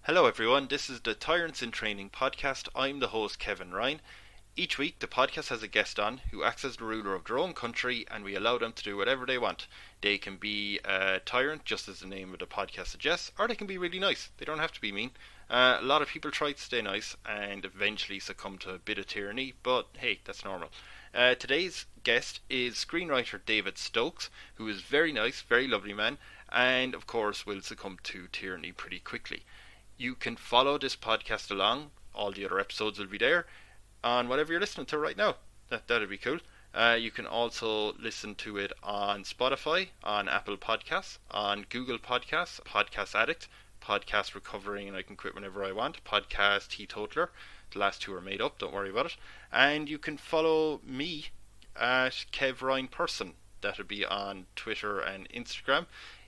Hello, everyone. This is the Tyrants In Training podcast. I'm the host, Kevin Ryan. Each week, the podcast has a guest on who acts as the ruler of their own country, and we allow them to do whatever they want. They can be a tyrant, just as the name of the podcast suggests, or they can be really nice. They don't have to be mean. A lot of people try to stay nice and eventually succumb to a bit of tyranny, but hey, that's normal. Today's guest is screenwriter David Stokes, who is very nice, very lovely man, and of course will succumb to tyranny pretty quickly. You can follow this podcast along. All the other episodes will be there on whatever you're listening to right now. That'd be cool. You can also listen to it on Spotify, on Apple Podcasts, on Google Podcasts, Podcast Addict, Podcast Recovering and I Can Quit Whenever I Want, Podcast Teetotaler. The last two are made up, don't worry about it. And you can follow me at Kev Ryan Person. That'll be on Twitter and Instagram.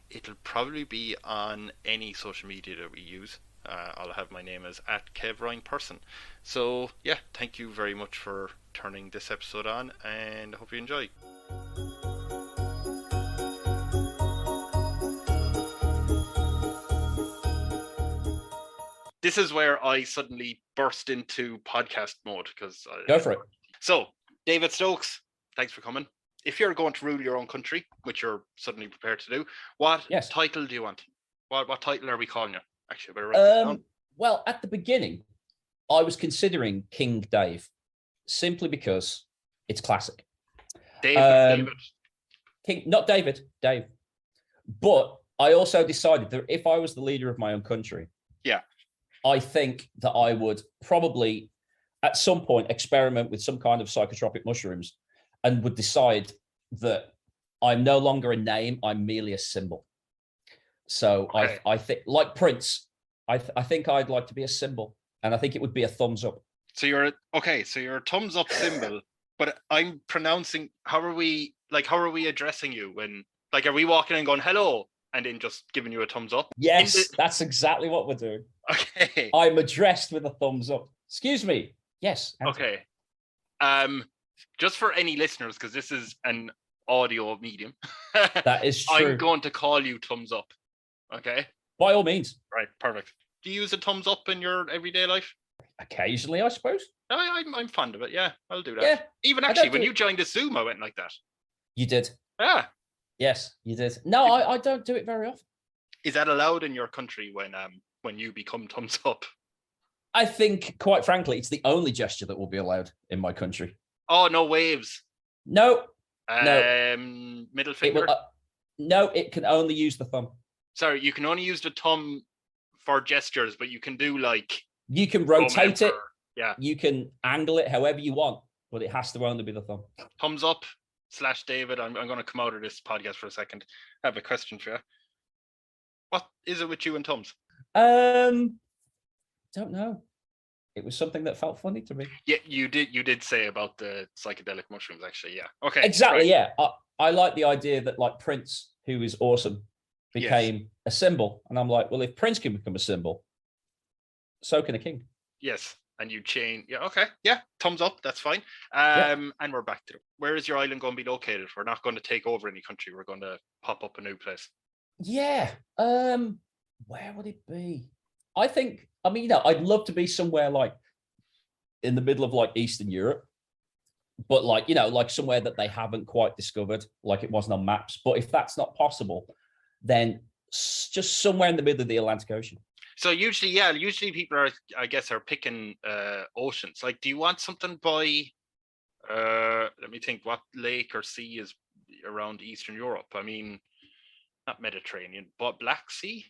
It'll probably be on any social media that we use. I'll have my name as at Kev Ryan Person. So yeah, thank you very much for turning this episode on, and I hope you enjoy. This is where I suddenly burst into podcast mode because Go for it. So, David Stokes, thanks for coming. If you're going to rule your own country, which you're suddenly prepared to do, what title do you want? What title are we calling you? Actually, I better write this down. Well, at the beginning, I was considering King Dave, simply because it's classic. David. King, not David, Dave. But I also decided that if I was the leader of my own country, I think that I would probably, at some point, experiment with some kind of psychotropic mushrooms and would decide that I'm no longer a name, I'm merely a symbol. So okay. I think, like Prince, I think I'd like to be a symbol, and I think it would be a thumbs up. So you're a thumbs up symbol, but I'm pronouncing. How are we addressing you when, like, are we walking and going hello and then just giving you a thumbs up? Yes, that's exactly what we're doing. Okay. I'm addressed with a thumbs up. Excuse me. Yes. Okay. Just for any listeners, because this is an audio medium. That is true. I'm going to call you thumbs up. Okay. By all means. Right. Perfect. Do you use a thumbs up in your everyday life? Occasionally, I suppose. I'm fond of it. Yeah, I'll do that. Yeah. Even actually, when you joined the Zoom, I went like that. You did. Yeah. Yes, you did. No, I don't do it very often. Is that allowed in your country when you become thumbs up? I think, quite frankly, it's the only gesture that will be allowed in my country. Oh, no waves. No. Middle finger. No, it can only use the thumb. Sorry, you can only use the thumb for gestures, but you can do like. You can rotate it. Yeah. You can angle it however you want, but it has to only be the thumb. Thumbs up / David. I'm going to come out of this podcast for a second. I have a question for you. What is it with you and thumbs? Don't know. It was something that felt funny to me. Yeah, you did say about the psychedelic mushrooms, actually. Yeah. Okay. Exactly. Right. Yeah. I like the idea that, like, Prince, who is awesome, became a symbol. And I'm like, well, if Prince can become a symbol, so can a king. Yes. And you chain. Yeah. Okay. Yeah. Thumbs up. That's fine. And we're back to it. Where is your island going to be located? We're not going to take over any country. We're going to pop up a new place. Yeah. Where would it be? I'd love to be somewhere like in the middle of like Eastern Europe, but like somewhere that they haven't quite discovered, like it wasn't on maps. But if that's not possible, then just somewhere in the middle of the Atlantic Ocean. So usually people are picking oceans. Like, do you want something by let me think, what lake or sea is around Eastern Europe? I mean, not Mediterranean, but Black Sea.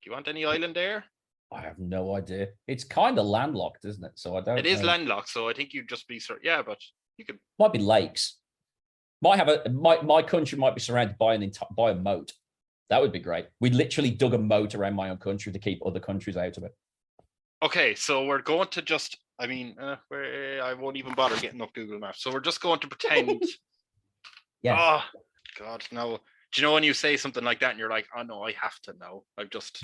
Do you want any island there? I have no idea. It's kind of landlocked, isn't it? So I don't. It is landlocked, so I think you'd just be but you could. Might be lakes. My country might be surrounded by a moat. That would be great. We literally dug a moat around my own country to keep other countries out of it. Okay, so we're going to just. I mean, I won't even bother getting up Google Maps. So we're just going to pretend. Yeah. Oh God, no. Do you know when you say something like that and you're like, oh no, I have to know. I've just.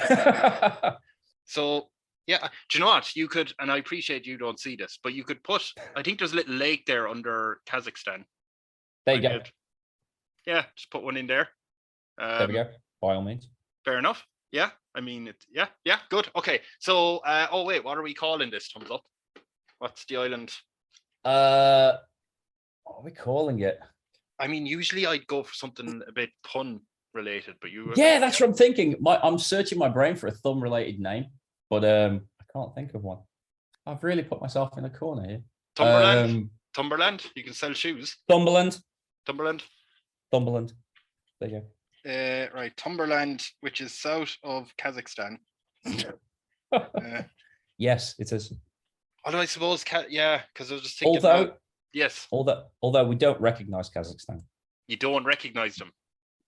So, yeah, do you know what? You could, and I appreciate you don't see this, but you could put, I think there's a little lake there under Kazakhstan. There you go. Yeah, just put one in there. There we go. By all means. Fair enough. Yeah, I mean, yeah, good. Okay, so, oh wait, what are we calling this? Thumbs up. What's the island? What are we calling it? I mean, usually I'd go for something a bit pun related, but you. Yeah, that's what I'm thinking. I'm searching my brain for a thumb related name, but I can't think of one. I've really put myself in a corner here. ThumberLand. ThumberLand. You can sell shoes. ThumberLand. ThumberLand. There you go. Right, ThumberLand, which is south of Kazakhstan. Yes, it is. Although I suppose, because I was just thinking. Although we don't recognize Kazakhstan. You don't recognize them.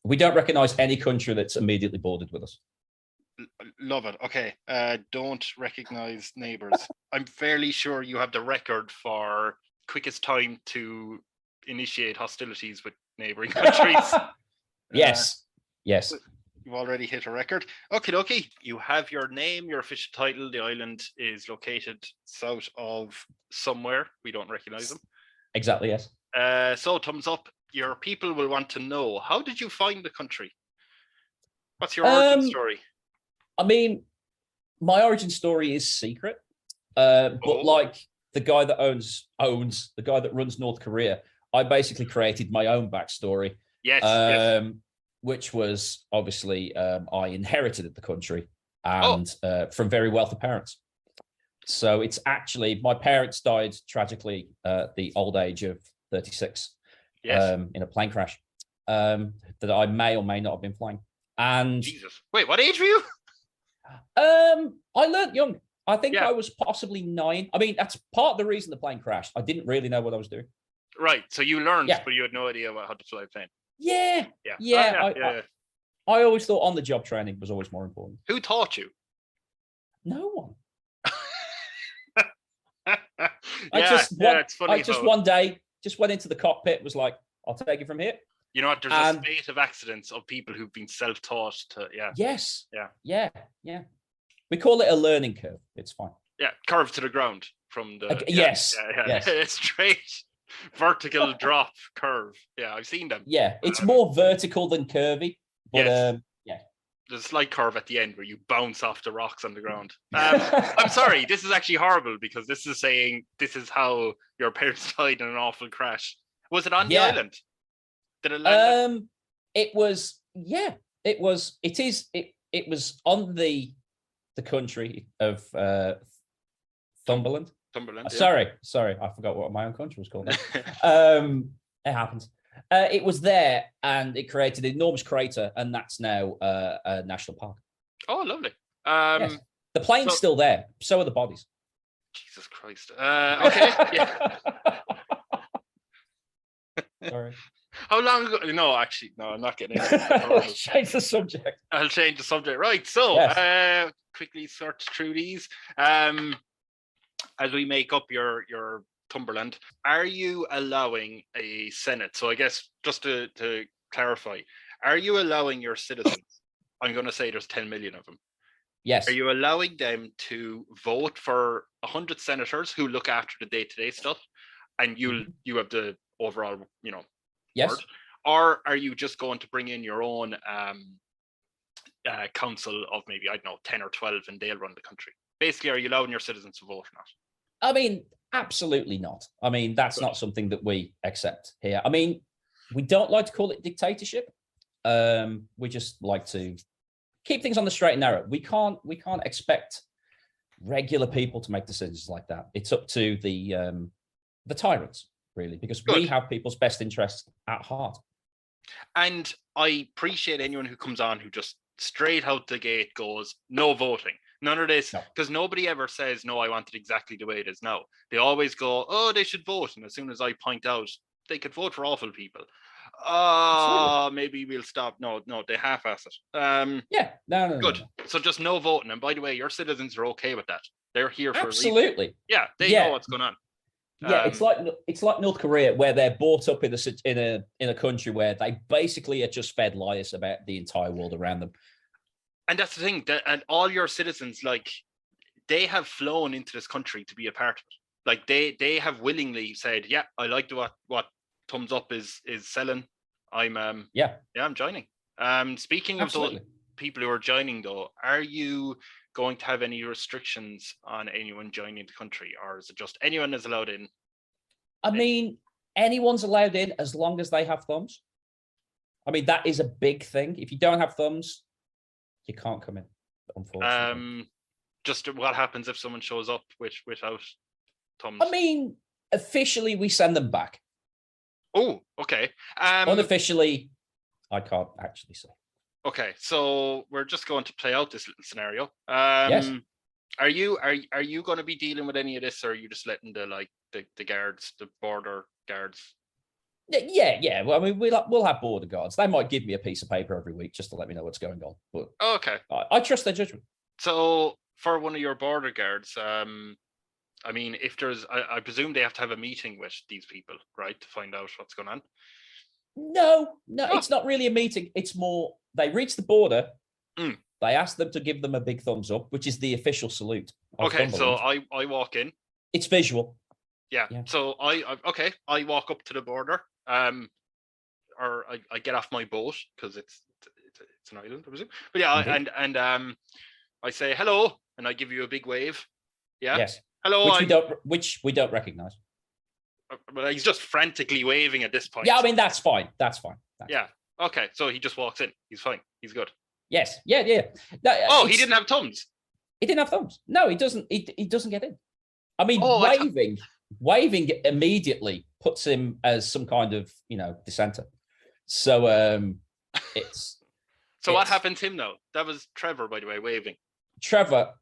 We don't recognize any country that's immediately bordered with us. Love it. Okay. Don't recognize neighbors. I'm fairly sure you have the record for quickest time to initiate hostilities with neighboring countries. Yes. You've already hit a record. Okay. You have your name, your official title. The island is located south of somewhere. We don't recognize them. Exactly, yes. So, thumbs up. Your people will want to know, how did you find the country? What's your origin story? I mean, my origin story is secret. But like the guy that the guy that runs North Korea, I basically created my own backstory. Yes. Which was obviously I inherited the country and from very wealthy parents. So it's actually, my parents died tragically at the old age of 36 in a plane crash that I may or may not have been flying. And Jesus, wait, what age were you? I learned young. I think I was possibly 9. I mean, that's part of the reason the plane crashed. I didn't really know what I was doing. Right. So you learned, but you had no idea how to fly a plane. Yeah. I always thought on-the-job training was always more important. Who taught you? No one. It's funny. I just one day just went into the cockpit, was like, I'll take it from here. You know what? There's a spate of accidents of people who've been self-taught to, Yes. Yeah. We call it a learning curve. It's fine. Yeah, curve to the ground from the... Yes. Straight vertical drop curve. Yeah, I've seen them. Yeah, it's more vertical than curvy. But there's a slight curve at the end where you bounce off the rocks on the ground. I'm sorry, this is actually horrible because this is saying this is how your parents died in an awful crash. Was it on the island? Did it land? It was on the country of ThumberLand. ThumberLand. Sorry, I forgot what my own country was called. It happens. It was there, and it created an enormous crater, and that's now a national park. Oh, lovely. Yes. The plane's still there. So are the bodies. Jesus Christ. Okay. Sorry. How long ago? No, I'm not getting into it. Change the subject. I'll change the subject. Right. So, quickly search through these. As we make up your ThumberLand, are you allowing a Senate? So I guess just to clarify, are you allowing your citizens, I'm going to say there's 10 million of them. Yes. Are you allowing them to vote for 100 senators who look after the day-to-day stuff, and you have the overall, yes. word? Or are you just going to bring in your own council of maybe, 10 or 12, and they'll run the country? Basically, are you allowing your citizens to vote or not? I mean, absolutely not. I mean, that's not something that we accept here. I mean, we don't like to call it dictatorship. We just like to keep things on the straight and narrow. We can't expect regular people to make decisions like that. It's up to the tyrants, really, because we have people's best interests at heart. And I appreciate anyone who comes on who just straight out the gate goes, no voting. None of this, because nobody ever says, no, I want it exactly the way it is now. They always go, oh, they should vote. And as soon as I point out, they could vote for awful people. Maybe we'll stop. No, they half-ass it. No. Good. No. So just no voting. And by the way, your citizens are okay with that. They're here for absolutely. A reason. Yeah, they know what's going on. Yeah, it's like North Korea, where they're brought up in a country where they basically are just fed lies about the entire world around them. And that's the thing, and all your citizens, they have flown into this country to be a part of it. Like they have willingly said, yeah, I like what Thumbs Up is selling. I'm I'm joining. Speaking of people who are joining, though, are you going to have any restrictions on anyone joining the country, or is it just anyone is allowed in? I mean, anyone's allowed in as long as they have thumbs. I mean, that is a big thing. If you don't have thumbs, you can't come in, unfortunately. Just what happens if someone shows up without thumbs? I mean, officially, we send them back. Oh, okay. Unofficially, I can't actually say. Okay, so we're just going to play out this little scenario. Yes. Are you going to be dealing with any of this, or are you just letting the guards, the border guards? Yeah. Well, I mean, we'll have border guards. They might give me a piece of paper every week just to let me know what's going on. But okay, I trust their judgment. So for one of your border guards, I mean, if there's, I presume they have to have a meeting with these people, right, to find out what's going on. No, it's not really a meeting. It's more they reach the border. They ask them to give them a big thumbs up, which is the official salute. Okay, so I walk in. It's visual. Yeah. So I walk up to the border, or I get off my boat because it's an island, I presume. But yeah, and I say hello, and I give you a big wave. Yeah. Yes. Hello. Which we don't recognize. But he's just frantically waving at this point. Yeah, I mean that's fine. Yeah. Okay. So he just walks in. He's fine. He's good. Yes. Yeah. No, he didn't have thumbs. He didn't have thumbs. No, he doesn't. He doesn't get in. I mean, waving immediately puts him as some kind of dissenter. So it's. So what happened to him though? That was Trevor, by the way, waving. Trevor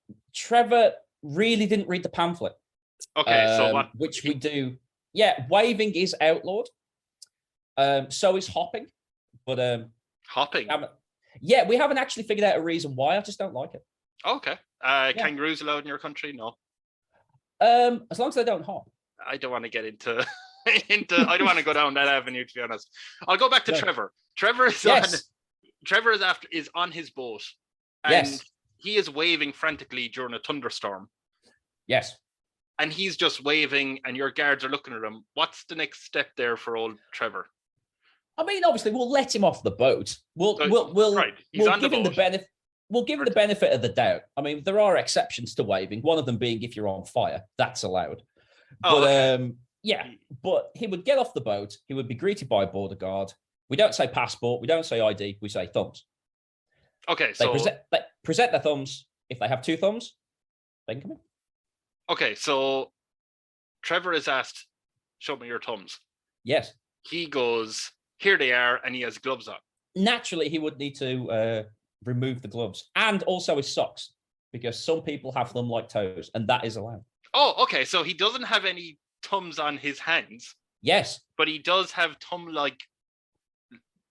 really didn't read the pamphlet. Okay, so what? Which we do. Yeah, waving is outlawed. So is hopping, but hopping. Yeah, we haven't actually figured out a reason why. I just don't like it. Okay. Kangaroos allowed in your country? No. As long as they don't hop. I don't want to get into I don't want to go down that avenue, to be honest. I'll go back to Trevor. Trevor is on his boat, and he is waving frantically during a thunderstorm. Yes. And he's just waving, and your guards are looking at him. What's the next step there for old Trevor? I mean, obviously, we'll let him off the boat. We'll give him the benefit. We'll give him the benefit of the doubt. I mean, there are exceptions to waving. One of them being if you're on fire, that's allowed. But he would get off the boat. He would be greeted by a border guard. We don't say passport. We don't say ID. We say thumbs. Okay, so they present their thumbs. If they have two thumbs, they can come in. Okay, so Trevor is asked, "Show me your thumbs." Yes. He goes, "Here they are," and he has gloves on. Naturally, he would need to remove the gloves and also his socks, because some people have thumb-like toes, and that is allowed. Oh, okay. So he doesn't have any thumbs on his hands. Yes. But he does have thumb-like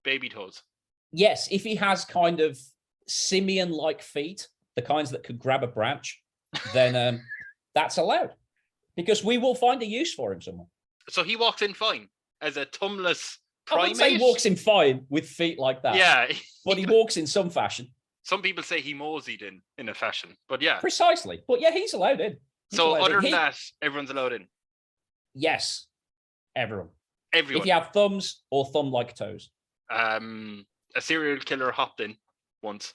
baby toes. Yes, if he has kind of simian-like feet, the kinds that could grab a branch, then that's allowed, because we will find a use for him somewhere. So he walks in fine as a thumbless primate? I wouldn't say he walks in fine with feet like that. Yeah. But he walks in some fashion. Some people say he moseyed in a fashion, but yeah. Precisely. But yeah, he's allowed in. Other than that, everyone's allowed in? Yes. Everyone. Everyone. If you have thumbs or thumb-like toes. A serial killer hopped in once.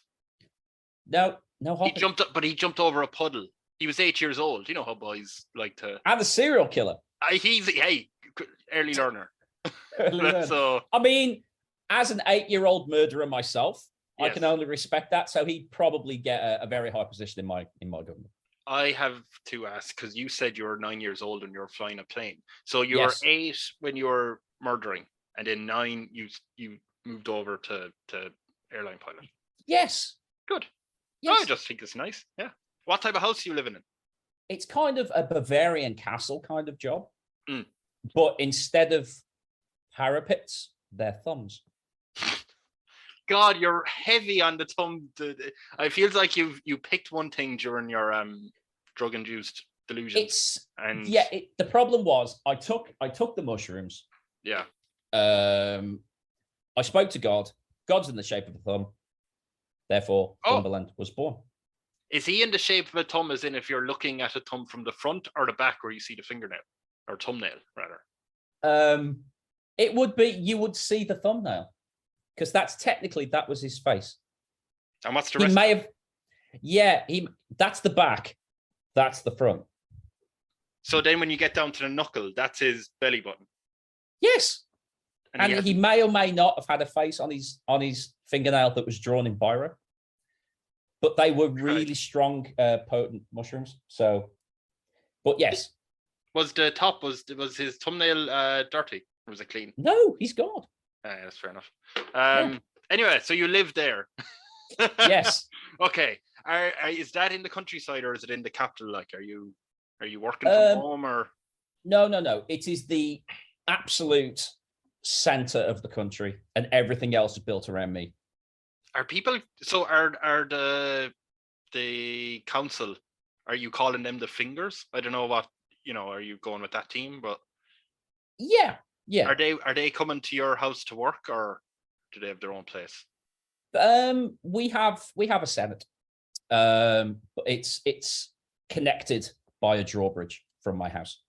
No hopping. He jumped over a puddle. He was 8 years old. You know how boys like to. And the serial killer. He's early learner. So I mean, as an 8-year-old murderer myself, yes. I can only respect that. So he'd probably get a very high position in my government. I have to ask, because you said you were 9 years old and you're flying a plane. So you were 8 when you were murdering, and then 9 you moved over to airline pilot. Yes. Good. Yes. I just think it's nice. Yeah. What type of house are you living in? It's kind of a Bavarian castle kind of job. But instead of parapets, they're thumbs. God, you're heavy on the thumb. It feels like you picked one thing during your drug-induced delusions. The problem was I took the mushrooms. Yeah. I spoke to God. God's in the shape of a thumb. Therefore, ThumberLand was born. Is he in the shape of a thumb, as in if you're looking at a thumb from the front or the back where you see the fingernail? Or thumbnail, rather? It would be, you would see the thumbnail. Because that was his face. And what's the He rest? may have. Yeah, that's the back. That's the front. So then when you get down to the knuckle, that's his belly button. Yes. And he may or may not have had a face on his fingernail that was drawn in biro. But they were really strong, potent mushrooms. So, but yes. Was the top, was his thumbnail dirty? Or was it clean? No, he's gone. That's fair enough. Anyway, so you live there. Yes. Okay. Is that in the countryside or is it in the capital? Like, are you working from home or? No. It is the absolute center of the country, and everything else is built around me. Are people? So are the council? Are you calling them the fingers? I don't know what Are you going with that team? But yeah. Are they coming to your house to work, or do they have their own place? We have a Senate. It's connected by a drawbridge from my house,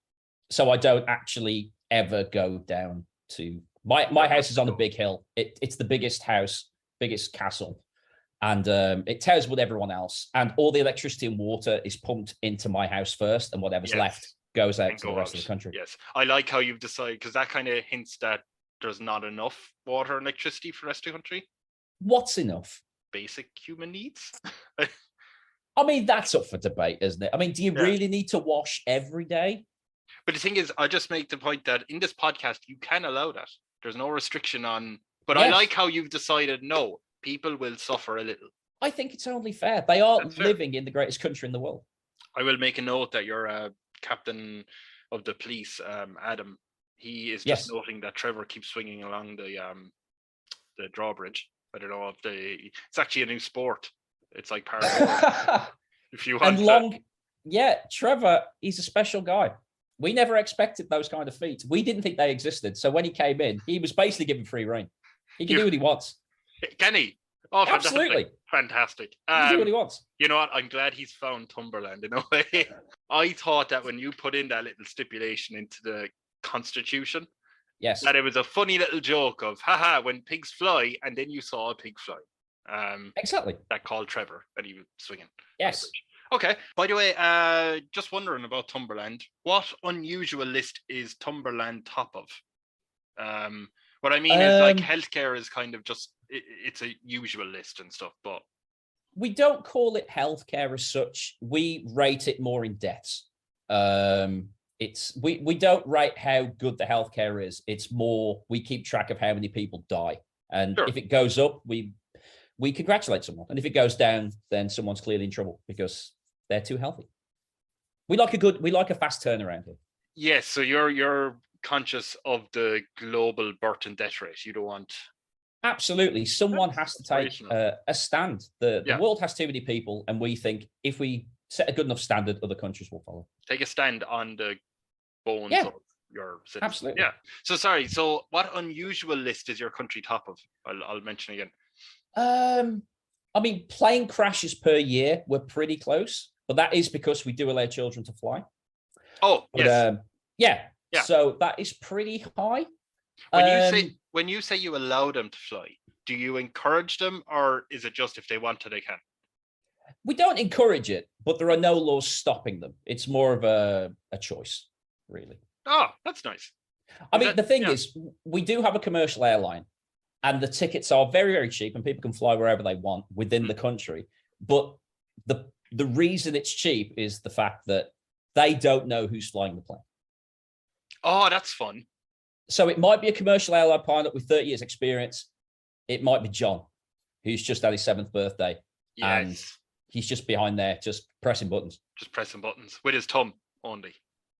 so I don't actually ever go down to my house is on a big hill. It's the biggest house, biggest castle, and it tells with everyone else. And all the electricity and water is pumped into my house first, and whatever's left goes out to the rest of the country. Yes, I like how you've decided, because that kind of hints that there's not enough water and electricity for the rest of the country. What's enough? Basic human needs. I mean, that's up for debate, isn't it? I mean, do you really need to wash every day? But the thing is, I just make the point that in this podcast, you can allow that. There's no restriction on. But I like how you've decided, no, people will suffer a little. I think it's only fair. They are living in the greatest country in the world. I will make a note that you're captain of the police, Adam. He is just noting that Trevor keeps swinging along the drawbridge. I don't know if it's actually a new sport. It's like parkour. If you want Trevor, he's a special guy. We never expected those kind of feats. We didn't think they existed. So when he came in, he was basically given free reign. He can do what he wants. Can he? Oh, absolutely. Fantastic. He can do what he wants. You know what? I'm glad he's found ThumberLand in a way. I thought that when you put in that little stipulation into the Constitution, that it was a funny little joke of, haha, when pigs fly, and then you saw a pig fly. Exactly. That called Trevor, and he was swinging. Yes. Okay. By the way, just wondering about ThumberLand. What unusual list is ThumberLand top of? What I mean is, like, healthcare is kind of just it's a usual list and stuff, but we don't call it healthcare as such. We rate it more in deaths. We don't rate how good the healthcare is. It's more we keep track of how many people die, and if it goes up, we congratulate someone, and if it goes down, then someone's clearly in trouble because they're too healthy. We like a fast turnaround here. Yes, so you're conscious of the global birth and death rate. You don't want. Absolutely, someone has to take a stand. The world has too many people, and we think if we set a good enough standard, other countries will follow. Take a stand on the bones of your citizens. Absolutely. Yeah. So sorry. So what unusual list is your country top of? I'll mention again. I mean, plane crashes per year, we're pretty close, but that is because we do allow children to fly. Oh, but, yes. So that is pretty high. When you say you allow them to fly, do you encourage them, or is it just if they want to, they can? We don't encourage it, but there are no laws stopping them. It's more of a choice, really. Oh, that's nice. The thing is, we do have a commercial airline, and the tickets are very, very cheap, and people can fly wherever they want within the country. But the reason it's cheap is the fact that they don't know who's flying the plane. Oh, that's fun. So it might be a commercial airline pilot with 30 years experience. It might be John, who's just had his 7th birthday. Yes. And he's just behind there, just pressing buttons. Just pressing buttons with his thumb only.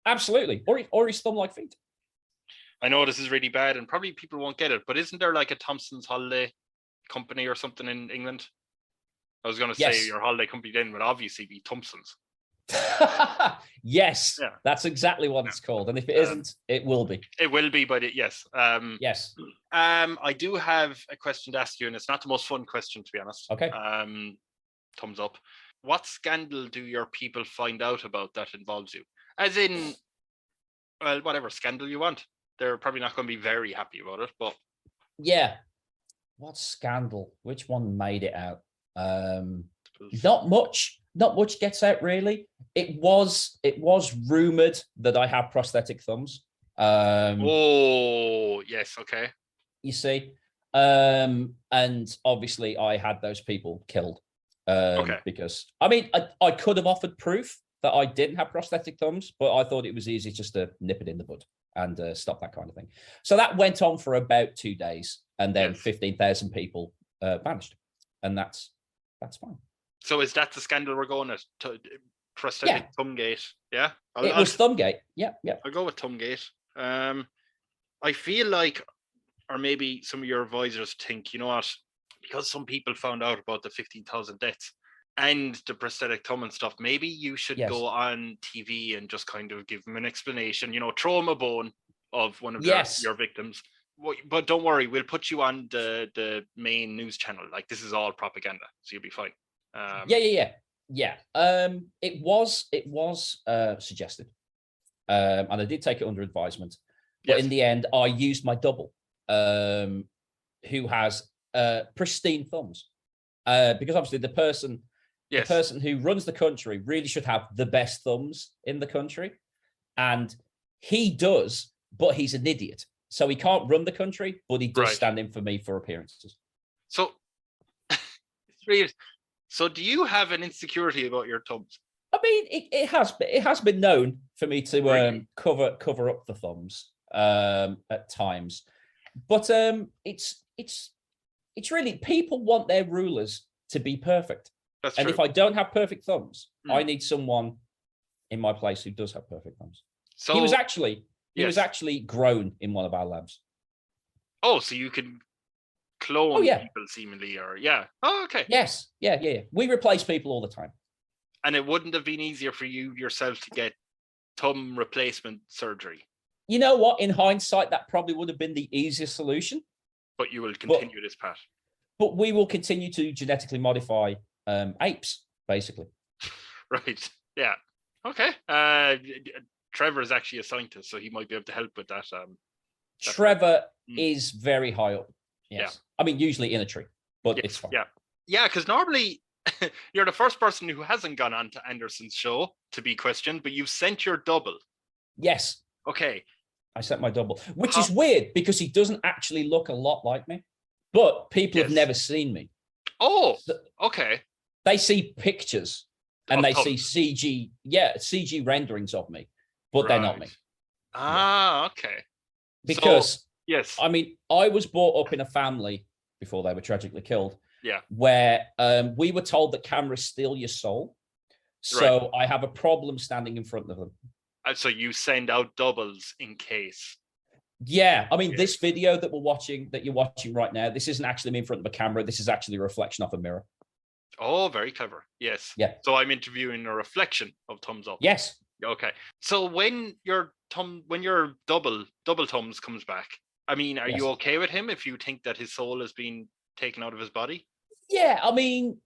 Absolutely. Or his thumb-like feet. I know this is really bad and probably people won't get it, but isn't there like a Thompson's holiday company or something in England? I was going to say your holiday company then would obviously be Thompson's. Yes, that's exactly what it's called. And if it isn't, it will be. It will be, but yes. Yes. I do have a question to ask you, and it's not the most fun question, to be honest. Okay. Thumbs up. What scandal do your people find out about that involves you? As in, well, whatever scandal you want. They're probably not going to be very happy about it, but... Yeah. What scandal? Which one made it out? Not much gets out really. It was rumored that I have prosthetic thumbs. Oh yes, okay. You see, and obviously I had those people killed. Because I mean, I could have offered proof that I didn't have prosthetic thumbs, but I thought it was easy just to nip it in the bud and stop that kind of thing. So that went on for about 2 days, and then 15,000 people vanished, and that's fine. So is that the scandal we're going at? Prosthetic Thumbgate? Yeah, it was Thumbgate. Yeah. I'll go with Thumbgate. I feel like, or maybe some of your advisors think, you know what? Because some people found out about the 15,000 deaths and the prosthetic thumb and stuff, maybe you should go on TV and just kind of give them an explanation, you know, throw them a bone of one of your victims. But don't worry, we'll put you on the main news channel. Like, this is all propaganda, so you'll be fine. Yeah. It was suggested, and I did take it under advisement. But in the end, I used my double, who has pristine thumbs, because obviously the person who runs the country really should have the best thumbs in the country, and he does, but he's an idiot, so he can't run the country, but he does stand in for me for appearances. So it's weird. So do you have an insecurity about your thumbs? I mean, it has been known for me to cover up the thumbs at times, but it's really, people want their rulers to be perfect. That's and true. If I don't have perfect thumbs, I need someone in my place who does have perfect thumbs. So he was actually grown in one of our labs. Oh, so you can clone people seemingly, or Oh, okay. Yes, yeah. We replace people all the time. And it wouldn't have been easier for you yourself to get thumb replacement surgery? You know what? In hindsight, that probably would have been the easiest solution. But you will continue this path. But we will continue to genetically modify apes, basically. Right. Yeah. Okay. Trevor is actually a scientist, so he might be able to help with that. Trevor is very high up. Yes. Yeah. I mean, usually in a tree, but it's fine. Yeah, because normally you're the first person who hasn't gone on to Anderson's show to be questioned, but you've sent your double. Yes. Okay. I sent my double, which is weird because he doesn't actually look a lot like me, but people have never seen me. Oh, okay. They see pictures and they see CG renderings of me, but they're not me. Okay. Because, I mean, I was brought up in a family before they were tragically killed, where we were told that cameras steal your soul. So I have a problem standing in front of them. So you send out doubles in case. Yeah, I mean, this video that you're watching right now, this isn't actually me in front of a camera. This is actually a reflection off a mirror. Oh, very clever. Yes. Yeah. So I'm interviewing a reflection of thumbs up. Yes. Okay. So when your double thumbs comes back, I mean, are you okay with him if you think that his soul has been taken out of his body? Yeah, I mean,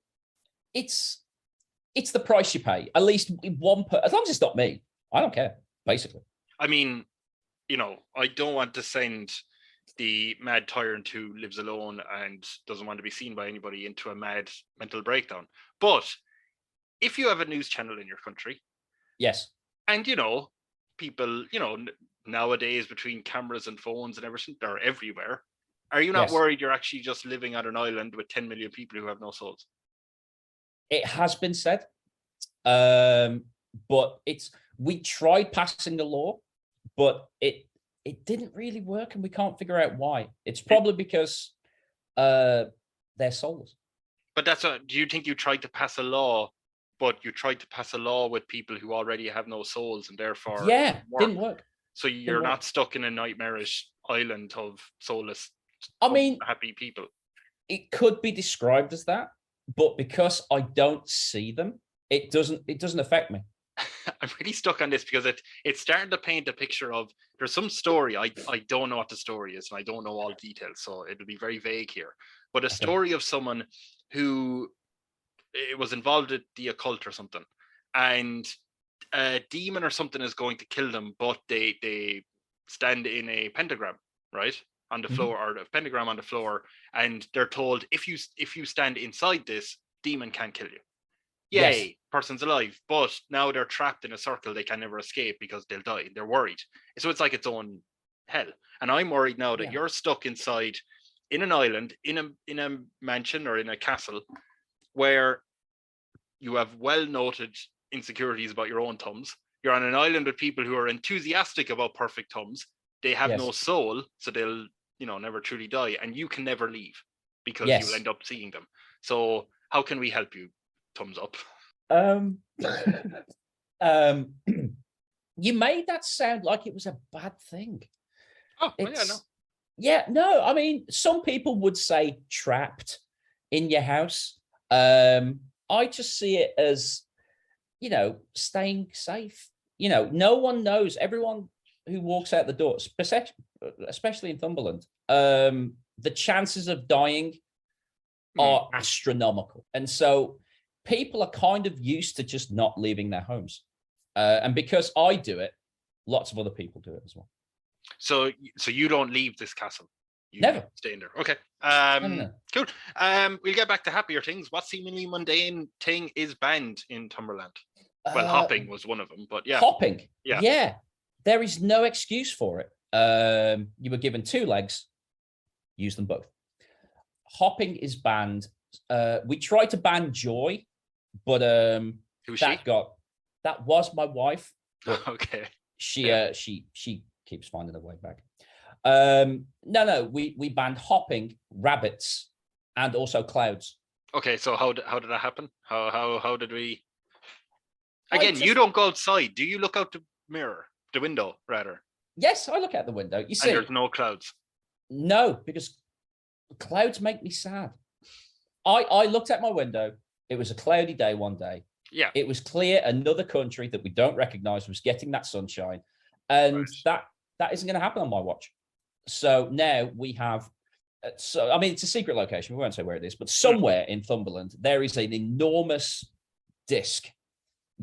it's the price you pay. At least as long as it's not me. I don't care, basically. I mean, you know, I don't want to send the mad tyrant who lives alone and doesn't want to be seen by anybody into a mad mental breakdown. But if you have a news channel in your country, and you know, people, you know, nowadays between cameras and phones and everything, they're everywhere. Are you not worried you're actually just living on an island with 10 million people who have no souls? It has been said, but we tried passing the law, but it didn't really work, and we can't figure out why. It's probably because they're soulless. But do you think you tried to pass a law, but you tried to pass a law with people who already have no souls and therefore didn't work. So you're not stuck in a nightmarish island of soulless, happy people. It could be described as that, but because I don't see them, it doesn't affect me. I'm really stuck on this because it's starting to paint a picture of there's some story. I don't know what the story is, and I don't know all details, so it'll be very vague here. But a story of someone who was involved with the occult or something, and a demon or something is going to kill them, but they stand in a pentagram, right, on the floor, or a pentagram on the floor, and they're told if you stand inside this, demon can't kill you. Yay, yes. Person's alive. But now they're trapped in a circle. They can never escape because they'll die. They're worried. So it's like its own hell. And I'm worried now that you're stuck inside in an island, in a mansion or in a castle where you have well-noted insecurities about your own thumbs. You're on an island with people who are enthusiastic about perfect thumbs. They have no soul, so they'll, never truly die. And you can never leave because you'll end up seeing them. So how can we help you? Thumbs up. You made that sound like it was a bad thing. Oh, yeah, no. Yeah, no. I mean, some people would say trapped in your house. I just see it as, staying safe. No one knows. Everyone who walks out the door, especially in Thumberland, the chances of dying are astronomical. And so people are kind of used to just not leaving their homes. And because I do it, lots of other people do it as well. So you don't leave this castle? You Never. Stay in there. Okay. No. Cool. We'll get back to happier things. What seemingly mundane thing is banned in ThumberLand? Well, hopping was one of them, but yeah. Hopping? Yeah. There is no excuse for it. You were given 2 legs, use them both. Hopping is banned. We tried to ban joy, but who's that was my wife. Okay. She keeps finding a way back. No, we banned hopping, rabbits, and also clouds. Okay, so how did that happen? How did we? Again, you don't go outside. Do you look out the window rather? Yes, I look out the window. You see, and there's no clouds. No, because clouds make me sad. I looked at my window. It was a cloudy day one day. Yeah. It was clear another country that we don't recognize was getting that sunshine. And that isn't going to happen on my watch. So now we have, it's a secret location. We won't say where it is, but somewhere in Thumberland, there is an enormous disc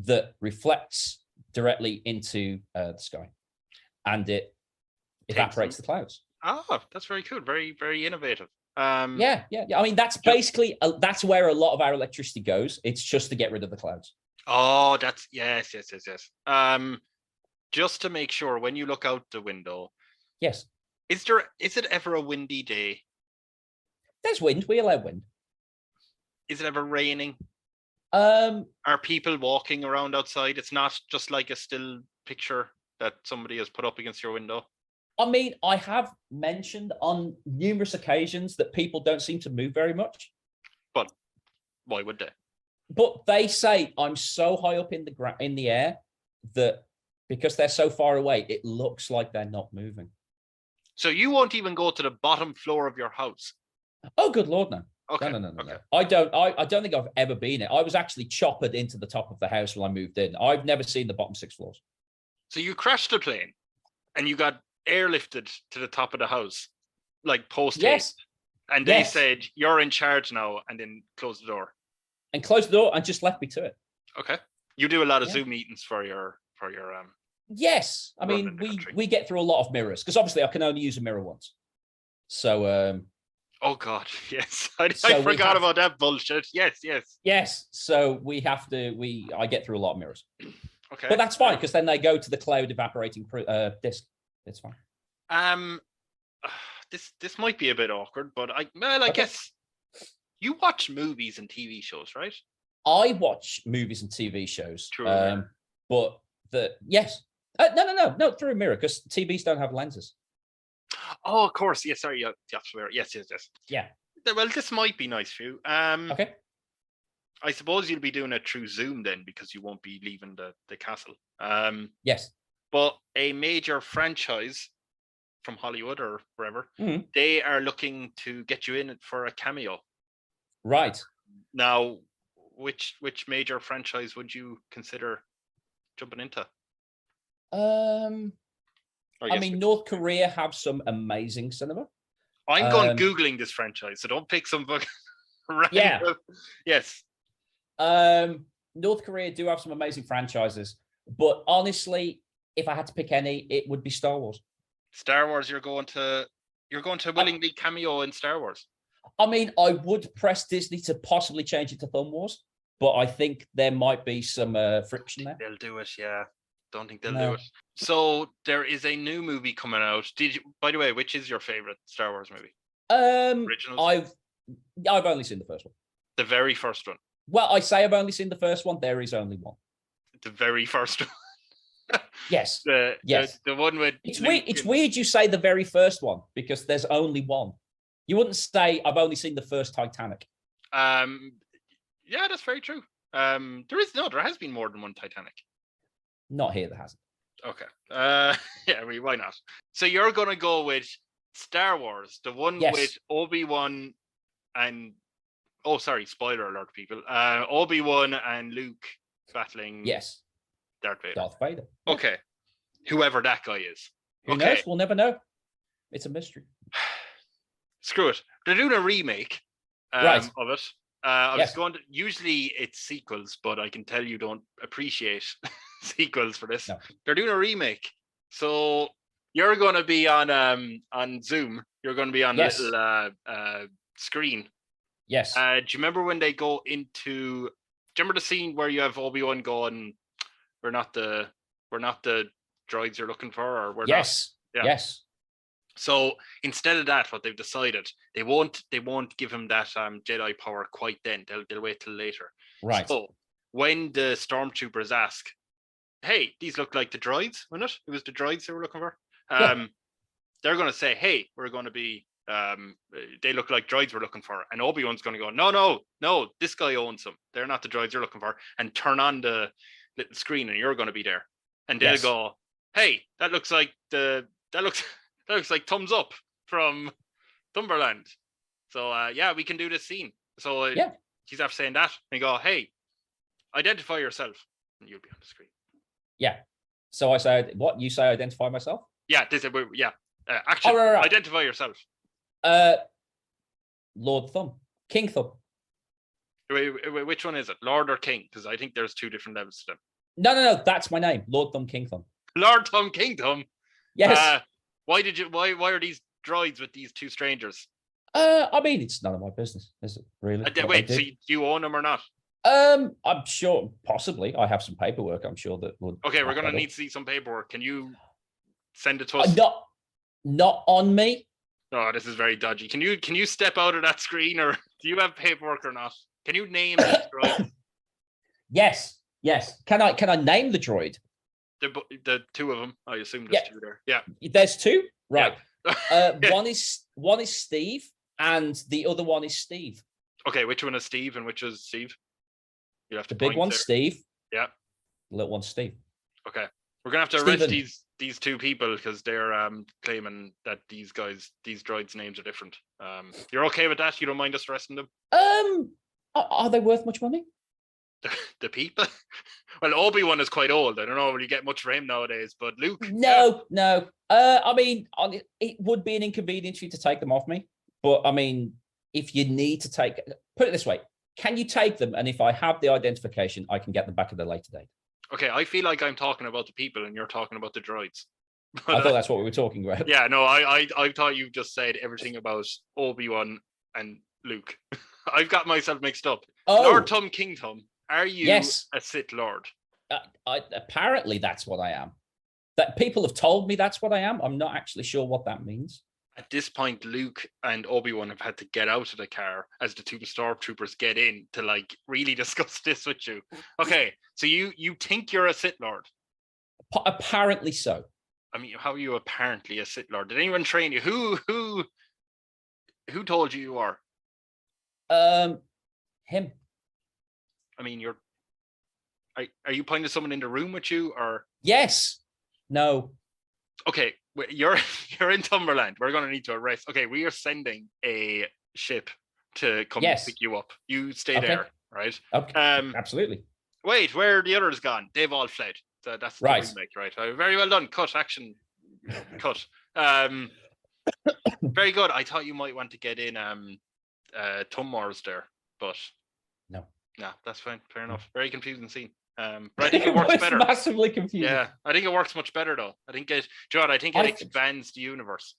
that reflects directly into the sky. And it evaporates the clouds. Oh, that's very cool. Very, very innovative. Yeah. I mean, that's basically, that's where a lot of our electricity goes. It's just to get rid of the clouds. Oh, that's, yes. Just to make sure, when you look out the window. Yes. Is it ever a windy day? There's wind. We allow wind. Is it ever raining? Are people walking around outside? It's not just like a still picture that somebody has put up against your window. I mean, I have mentioned on numerous occasions that people don't seem to move very much. But why would they? But they say I'm so high up in the air that because they're so far away, it looks like they're not moving. So you won't even go to the bottom floor of your house? Oh, good Lord, no. Okay. No. I don't think I've ever been it. I was actually choppered into the top of the house when I moved in. I've never seen the bottom 6 floors. So you crashed the plane and you got airlifted to the top of the house, like post-haste. Yes. And they said, you're in charge now, and then close the door. And close the door and just left me to it. Okay. You do a lot of Zoom meetings for your Yes. I mean, we get through a lot of mirrors because obviously I can only use a mirror once. So oh God, yes. I forgot about that bullshit. Yes. So we have to I get through a lot of mirrors. Okay. But that's fine because then they go to the cloud evaporating disc. It's fine. This might be a bit awkward, but I guess you watch movies and TV shows, right? I watch movies and TV shows. True. But no, through a mirror because TVs don't have lenses. Oh, of course. Yes, sorry. Yes. Yeah. Well, this might be nice for you. Okay. I suppose you'll be doing it through Zoom then because you won't be leaving the castle. Yes. But a major franchise from Hollywood or wherever, they are looking to get you in for a cameo. Right. Now, which major franchise would you consider jumping into? I mean, North Korea have some amazing cinema. I'm going Googling this franchise, so don't pick some book. Yeah. Yes. North Korea do have some amazing franchises, but honestly, if I had to pick any, it would be Star Wars. Star Wars, you're going to willingly cameo in Star Wars. I mean, I would press Disney to possibly change it to Thumb Wars, but I think there might be some friction there. They'll do it, yeah. Don't think they'll do it. So there is a new movie coming out. By the way, which is your favorite Star Wars movie? Originals? I've only seen the first one. The very first one. Well, I say I've only seen the first one. There is only one. The very first one. Yes. The one with. It's weird you say the very first one because there's only one. You wouldn't say I've only seen the first Titanic. Yeah, that's very true. There has been more than one Titanic. Not here, there hasn't. Okay. Yeah, why not? So you're gonna go with Star Wars, the one with Obi-Wan and spoiler alert, people. Obi-Wan and Luke battling. Yes. Darth Vader. Okay. Whoever that guy is. Who knows? We'll never know. It's a mystery. Screw it. They're doing a remake of it. I was going to. Usually it's sequels, but I can tell you don't appreciate sequels for this. No. They're doing a remake, so you're going to be on Zoom. You're going to be on a little screen. Yes. Do you remember when they go into? Do you remember the scene where you have Obi-Wan going, "We're not the droids you're looking for," or we're not? Yeah. Yes. So instead of that, what they've decided, they won't give him that Jedi power quite then. They'll wait till later. Right. So when the stormtroopers ask, "Hey, these look like the droids," wasn't it? It was the droids they were looking for. They're going to say, "Hey, we're going to be. They look like droids we're looking for," and Obi-Wan's going to go, "No, this guy owns them. They're not the droids you're looking for," and turn on the little screen, and you're going to be there. And they'll go, "Hey, that looks like that looks like Thumbs Up from ThumberLand." So we can do this scene. So he's after saying that, and you go, "Hey, identify yourself," and you'll be on the screen. Yeah. So I said, "What you say? Identify myself?" Yeah. Action. Right. Identify yourself. Lord Thumb, King Thumb. Wait, which one is it, Lord or King? Because I think there's two different levels to them. No. That's my name, Lord Thumb, King Thumb. Lord Thumb, King Thumb. Yes. Why are these droids with these two strangers? I mean, it's none of my business, is it really? Wait, so do you own them or not? I'm sure, possibly. I have some paperwork. I'm sure that would. Okay, we're gonna need to see some paperwork. Can you send it to us? Not on me. Oh, this is very dodgy. Can you step out of that screen, or do you have paperwork or not? Can you name these droids? Yes. Can I name the droid? The two of them. I assume there's two there. Yeah. There's two? Right. Yeah. One is Steve and the other one is Steve. Okay, which one is Steve and which is Steve? You have to. The big one's Steve. Yeah. The little one's Steve. Okay. We're gonna have to arrest these two people because they're claiming that these droids' names are different. You're okay with that? You don't mind us arresting them? Are they worth much money? The people? Well, Obi-Wan is quite old. I don't know, will you get much for him nowadays? But Luke? No. I mean, it would be an inconvenience for you to take them off me. But I mean, if you need to put it this way, can you take them? And if I have the identification, I can get them back at a later date. Okay, I feel like I'm talking about the people and you're talking about the droids. But, I thought that's what we were talking about. Yeah, no, I thought you just said everything about Obi-Wan and Luke. I've got myself mixed up. Lord Thumb, King Thumb. Are you a Sith Lord? Apparently, that's what I am. That people have told me that's what I am. I'm not actually sure what that means. At this point, Luke and Obi-Wan have had to get out of the car as the two stormtroopers get in to really discuss this with you. Okay, so you think you're a Sith Lord? Apparently so. I mean, how are you apparently a Sith Lord? Did anyone train you? Who told you are? Him. I mean, are you pointing to someone in the room with you, or? Yes. No. Okay, you're in ThumberLand. We're going to need to arrest. Okay, we are sending a ship to come pick you up. You stay there, right? Okay. Absolutely. Wait, where are the others gone? They've all fled. So that's right. The remake, right? Very well done. Cut action. Cut. Very good. I thought you might want to get in Thumb Wars there, but no. No, that's fine. Fair enough. Very confusing scene. But I think it works better. Massively confusing. Yeah, I think it works much better though. I think it expands the universe.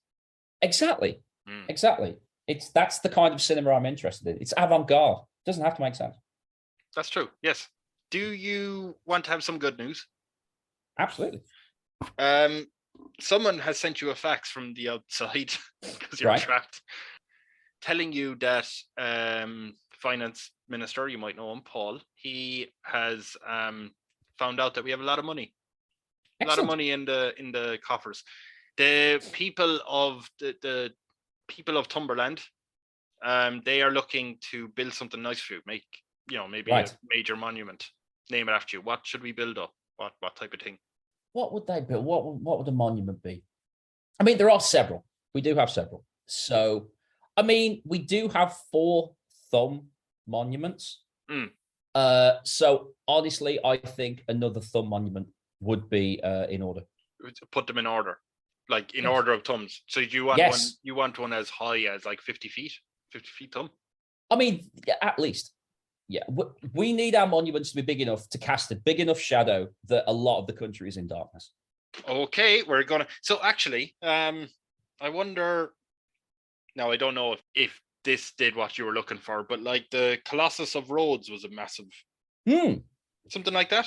Exactly. Exactly. That's the kind of cinema I'm interested in. It's avant-garde. It doesn't have to make sense. That's true. Yes. Do you want to have some good news? Absolutely. Someone has sent you a fax from the outside because you're trapped, telling you that finance minister, you might know him, Paul, he has found out that we have a lot of money. Excellent. A lot of money in the coffers. The people of the people of ThumberLand, they are looking to build something nice for you. Make, maybe a major monument. Name it after you. What should we build up? What type of thing? What would they build? What would a monument be? I mean, there are several. We do have several. So, I mean, we do have 4 thumb monuments. So honestly, I think another thumb monument would be in order. Put them in order, like in order of thumbs. So you want one? You want one as high as like 50 feet? 50 feet thumb? I mean, at least. Yeah, we need our monuments to be big enough to cast a big enough shadow that a lot of the country is in darkness. Okay, we're gonna. So actually, I wonder. Now I don't know if this did what you were looking for, but like the Colossus of Rhodes was a massive, something like that.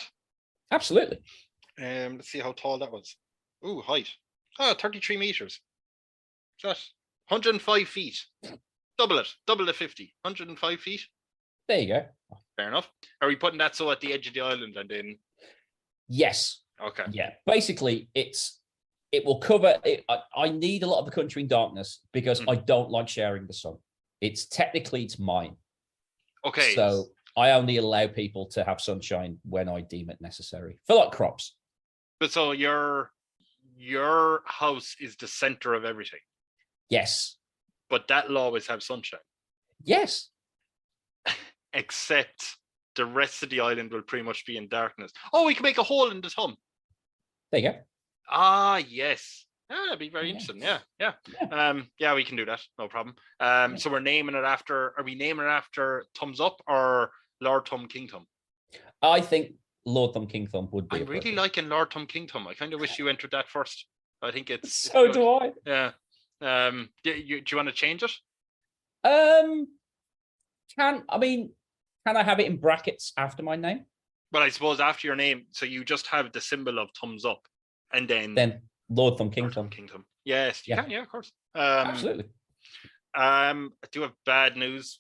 Absolutely. Let's see how tall that was. Ooh, height. 33 meters. That's 105 feet. Double the 50. 105 feet. There you go. Fair enough. Are we putting that so at the edge of the island and then? Yes. Okay. Yeah. Basically, it will cover it. I need a lot of the country in darkness because I don't like sharing the sun. It's mine. Okay. So I only allow people to have sunshine when I deem it necessary for like crops. But so your house is the center of everything. Yes. But that'll always have sunshine. Yes. Except the rest of the island will pretty much be in darkness. Oh, we can make a hole in the thumb. There you go. Ah, yes. That'd be very interesting. Yeah, we can do that. No problem. So we're naming it after. Are we naming it after Thumbs Up or Lord Thumb King Thumb? I think Lord Thumb King Thumb would be. I'm really liking Lord Thumb King Thumb. I kind of wish you entered that first. I think it's. So do I. Yeah. Do you want to change it? Can I have it in brackets after my name? Well, I suppose after your name, so you just have the symbol of thumbs up, and then Lord Thumb King Thumb. Yes, you can. Yeah, of course. Absolutely. I do have bad news.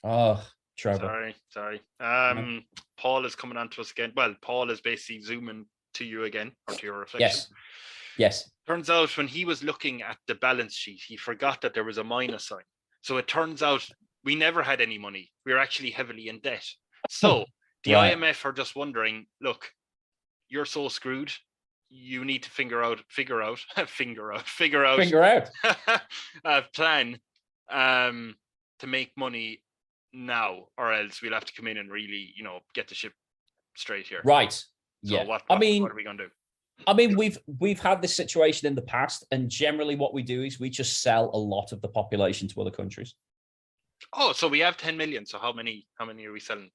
Oh, Trevor. Sorry. Paul is coming on to us again. Well, Paul is basically zooming to you again, or to your reflection. Yes. Turns out when he was looking at the balance sheet, he forgot that there was a minus sign. So it turns out we never had any money. We were actually heavily in debt. So the IMF are just wondering, look, you're so screwed. You need to figure out a plan to make money now, or else we'll have to come in and really, get the ship straight here. Right. So yeah. What are we going to do? I mean, we've had this situation in the past, and generally what we do is we just sell a lot of the population to other countries. Oh, so we have 10 million. So how many are we selling?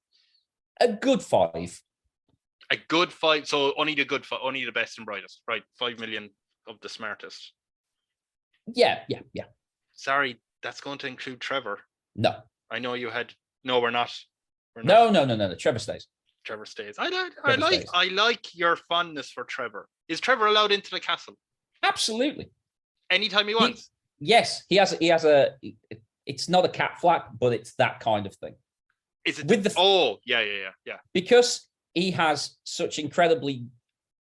A good 5. A good 5. So only the best and brightest, right? 5 million of the smartest. Yeah. Sorry, that's going to include Trevor. No. I know you had. No, we're not. No. Trevor stays. Trevor stays. I like your fondness for Trevor. Is Trevor allowed into the castle? Absolutely. Anytime he wants. Yes, he has a. It's not a cat flap, but it's that kind of thing. Is it? Yeah. Because he has such incredibly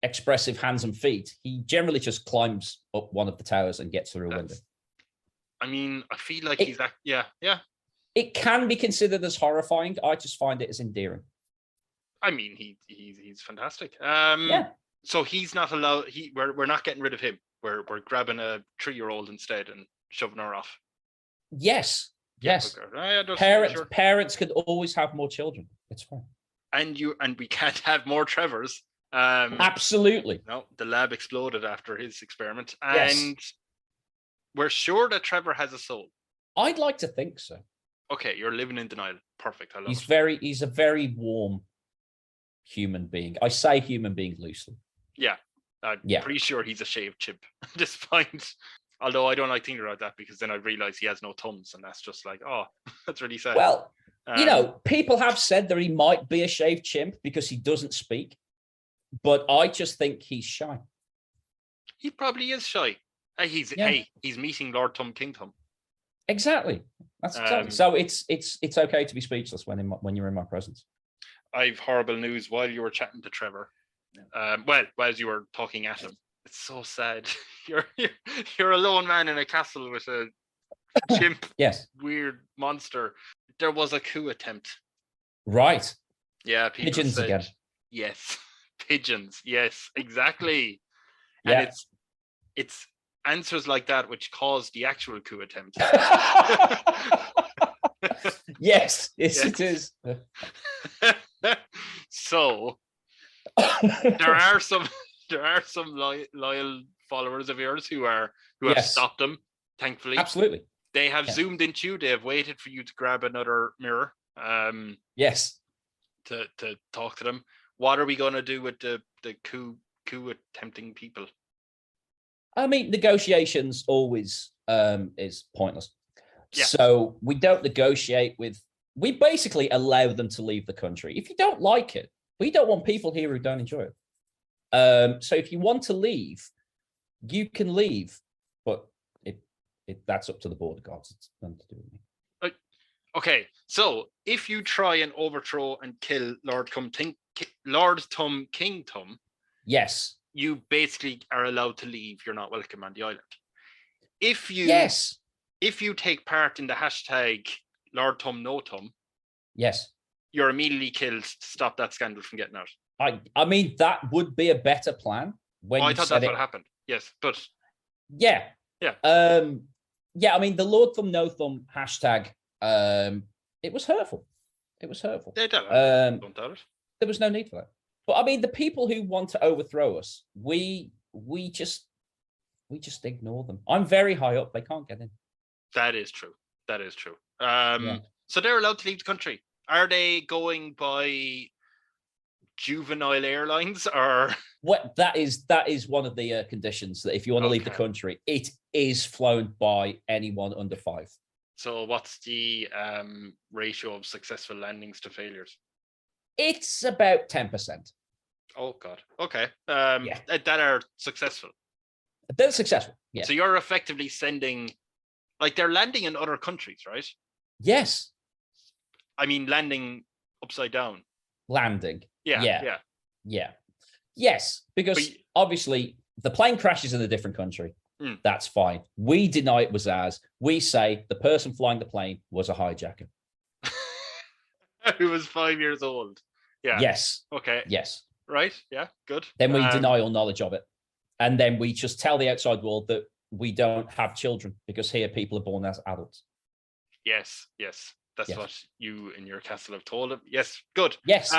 expressive hands and feet, he generally just climbs up one of the towers and gets through a window. I mean, I feel like he's that. Yeah. It can be considered as horrifying. I just find it as endearing. I mean, he's fantastic. Yeah. So he's not allowed. We're not getting rid of him. We're grabbing a 3-year-old instead and shoving her off. Yes. Parents could always have more children. It's fine. And we can't have more Trevors. Absolutely. No, the lab exploded after his experiment, and we're sure that Trevor has a soul. I'd like to think so. Okay, you're living in denial. Perfect. I love it. He's a very warm human being. I say human being loosely. Yeah. I'm pretty sure he's a shaved chimp at this point. Although I don't like thinking about that, because then I realize he has no thumbs, and that's just like, oh, that's really sad. Well, people have said that he might be a shaved chimp because he doesn't speak, but I just think he's shy. He probably is shy. He's meeting Lord Thumb, King Thumb. Exactly. That's exactly. So it's okay to be speechless when you're in my presence. I've horrible news. While you were chatting to Trevor, as you were talking at him, it's so sad. You're a lone man in a castle with a chimp, yes, weird monster. There was a coup attempt. Right. Yeah, pigeons again. Yes, pigeons. Yes, exactly. Yeah. And it's answers like that which caused the actual coup attempt. yes, it is. So there are some loyal followers of yours who have stopped them, thankfully. Absolutely. They have zoomed into you. They have waited for you to grab another mirror. Yes. To talk to them. What are we going to do with the coup attempting people? I mean, negotiations always is pointless. Yeah. So we don't negotiate with. We basically allow them to leave the country. If you don't like it, we don't want people here who don't enjoy it. So if you want to leave, you can leave, but that's up to the border guards. It's nothing to do with me. Okay, so if you try and overthrow and kill Lord Thumb, King Thumb, yes, you basically are allowed to leave. You're not welcome on the island. If you take part in the hashtag Lord Thumb No Thumb, yes, you're immediately killed to stop that scandal from getting out. I mean, that would be a better plan. I thought that's what happened. Yes, but yeah. I mean, the Lord Thumb No Thumb hashtag. It was hurtful. They don't doubt it. There was no need for that. But I mean, the people who want to overthrow us, we just ignore them. I'm very high up; they can't get in. That is true. So they're allowed to leave the country. Are they going by juvenile airlines or? What that is one of the conditions, that if you want to leave the country, it is flown by anyone under 5. So what's the ratio of successful landings to failures? It's about 10%. Oh God. Okay. That are successful. They're successful. Yeah. So you're effectively sending, like, they're landing in other countries, right? Yes. I mean, landing upside down. Landing. Yeah. Yes, because obviously the plane crashes in a different country. That's fine. We deny it was ours. We say the person flying the plane was a hijacker. Who was 5 years old. Yeah. Yes. Okay. Yes. Right. Yeah. Good. Then we deny all knowledge of it. And then we just tell the outside world that we don't have children, because here people are born as adults. Yes. That's what you in your castle have told them. Yes. Good. Yes.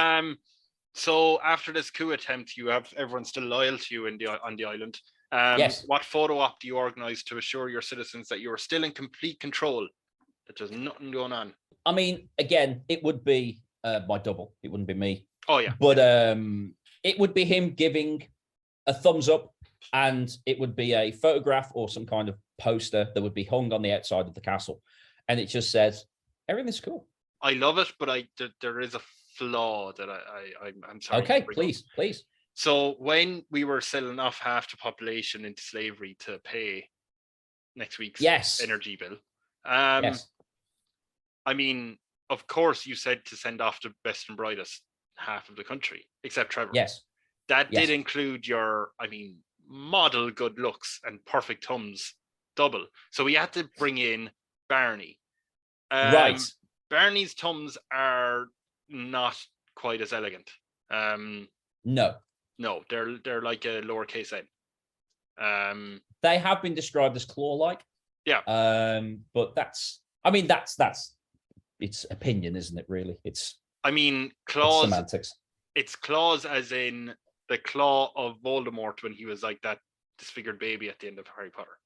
So after this coup attempt, you have everyone still loyal to you on the island. Yes. What photo op do you organise to assure your citizens that you are still in complete control, that there's nothing going on? I mean, again, it would be my double. It wouldn't be me. Oh yeah. But it would be him giving a thumbs up, and it would be a photograph or some kind of poster that would be hung on the outside of the castle, and it just says everything's cool. I love it, but there is a flaw that I'm sorry. Okay, please. So when we were selling off half the population into slavery to pay next week's energy bill, I mean, of course, you said to send off the best and brightest half of the country, except Trevor. Yes. That did include your, model good looks and perfect thumbs double. So we had to bring in Barney. Right. Barney's thumbs are not quite as elegant. No, they're like a lowercase n. They have been described as claw-like. Yeah. But that's it's opinion, isn't it? Really, it's claws. It's semantics. It's claws, as in the claw of Voldemort when he was like that disfigured baby at the end of Harry Potter.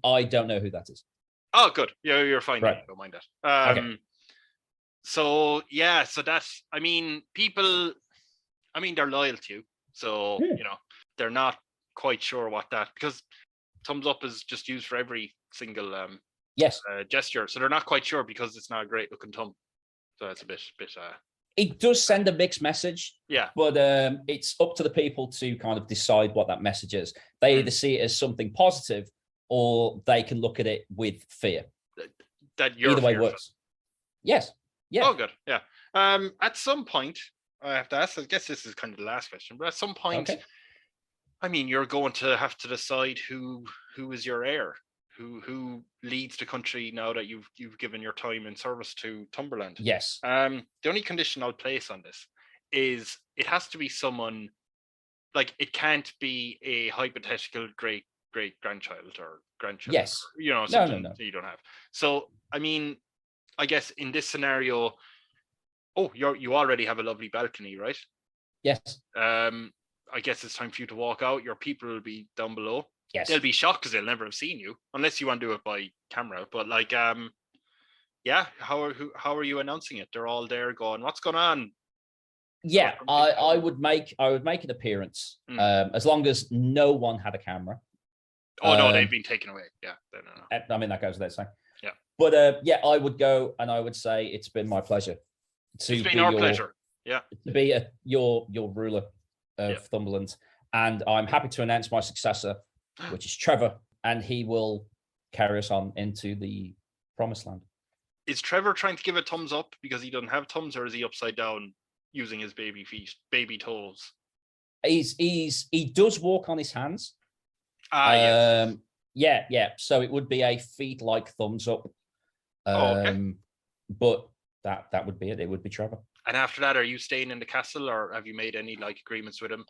I don't know who that is. Oh, good. Yeah, you're fine. Right. Don't mind that. Okay. So that's. People. They're loyal to you. So they're not quite sure what that, because thumbs up is just used for every single gesture. So they're not quite sure because it's not a great looking thumb. So it's a bit. It does send a mixed message. Yeah. But it's up to the people to kind of decide what that message is. They either see it as something positive, or they can look at it with fear. That you're either way works. Yes. Yeah. Oh, good. Yeah. At some point, I have to ask. I guess this is kind of the last question, but at some point, I mean, you're going to have to decide who is your heir, who leads the country now that you've given your time in service to ThumberLand. Yes. The only condition I'll place on this is it has to be someone, like, it can't be a hypothetical great grandchild or grandchild. Yes. Or, you know, something no. You don't have. So, I mean, I guess in this scenario, you already have a lovely balcony, right? Yes. I guess it's time for you to walk out. Your people will be down below. Yes. They'll be shocked because they'll never have seen you, unless you want to do it by camera. But like, yeah, how are you announcing it? They're all there going, what's going on? Yeah, I would make an appearance, as long as no one had a camera. Oh no, they've been taken away. Yeah, no. I mean, that goes without saying. Yeah, but yeah, I would go and I would say it's been my pleasure. It's been our pleasure. Yeah, to be your ruler of ThumberLand, and I'm happy to announce my successor, which is Trevor, and he will carry us on into the promised land. Is Trevor trying to give a thumbs up because he doesn't have thumbs, or is he upside down using his baby feet, baby toes? He does walk on his hands. Yes. Yeah. So it would be a feet-like thumbs up. Okay. But that would be it. It would be Trevor. And after that, are you staying in the castle, or have you made any like agreements with him?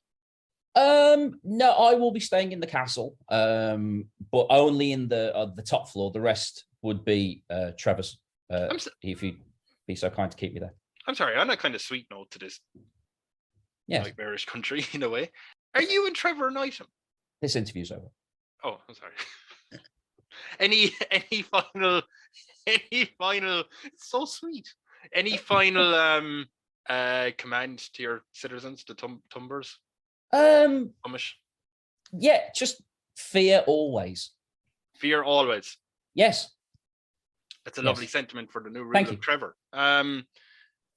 No, I will be staying in the castle, but only in the top floor. The rest would be Trevor's. If you'd be so kind to keep me there. I'm sorry, on a kind of sweet note to this nightmarish country in a way. Are you and Trevor an item? This interview's over. Oh, I'm sorry. Any final? It's so sweet. Any final command to your citizens, the Thumbers? Yeah, just fear always. Fear always. Yes. That's a lovely sentiment for the new ruler of Trevor.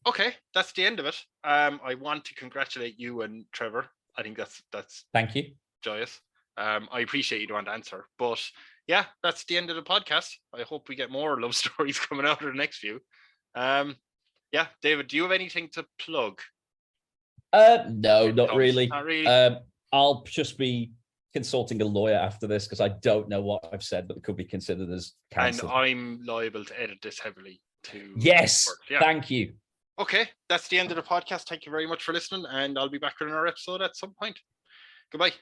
Okay, that's the end of it. I want to congratulate you and Trevor. I think that's thank you. Joyous. I appreciate you don't want to answer, but yeah, that's the end of the podcast. I hope we get more love stories coming out of the next few. Yeah, David, do you have anything to plug? No, not really. Not really. I'll just be consulting a lawyer after this because I don't know what I've said that could be considered as cancelled. And I'm liable to edit this heavily too. Yes, thank you. Okay, that's the end of the podcast. Thank you very much for listening, and I'll be back with another episode at some point. Goodbye.